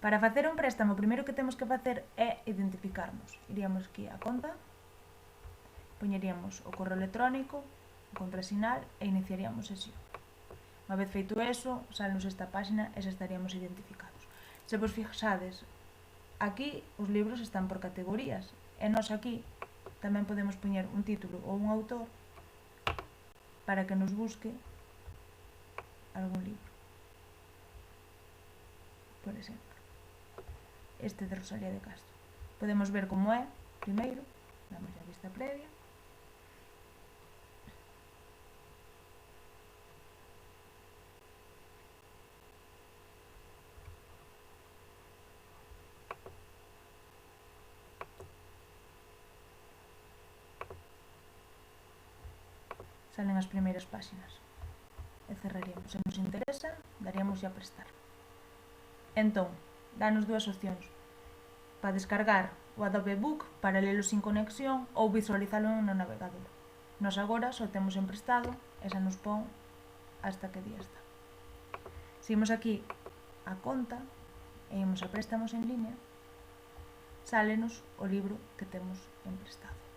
Para facer un préstamo, o primeiro que temos que facer é identificarnos. Iríamos aquí a conta, poñeríamos o correo electrónico, o contrasinal e iniciaríamos sesión. Unha vez feito eso, salnos esta páxina e xa estaríamos identificados. Se vos fixades, aquí os libros están por categorías e nós aquí tamén podemos poñer un título ou un autor para que nos busque algún libro. Por exemplo, este de Rosalía de Castro. Podemos ver como é, primeiro, damos a vista previa. Salen as primeiras páxinas e cerraríamos. Se nos interesa, daríamos a prestar. Entón, danos dúas opcións para descargar o Adobe Book para lelo sin conexión ou visualizalo no navegador. Nos agora só temos en prestado e xa nos pon hasta que día está. Seguimos aquí a conta e imos a préstamos en línea, sálenos o libro que temos en prestado.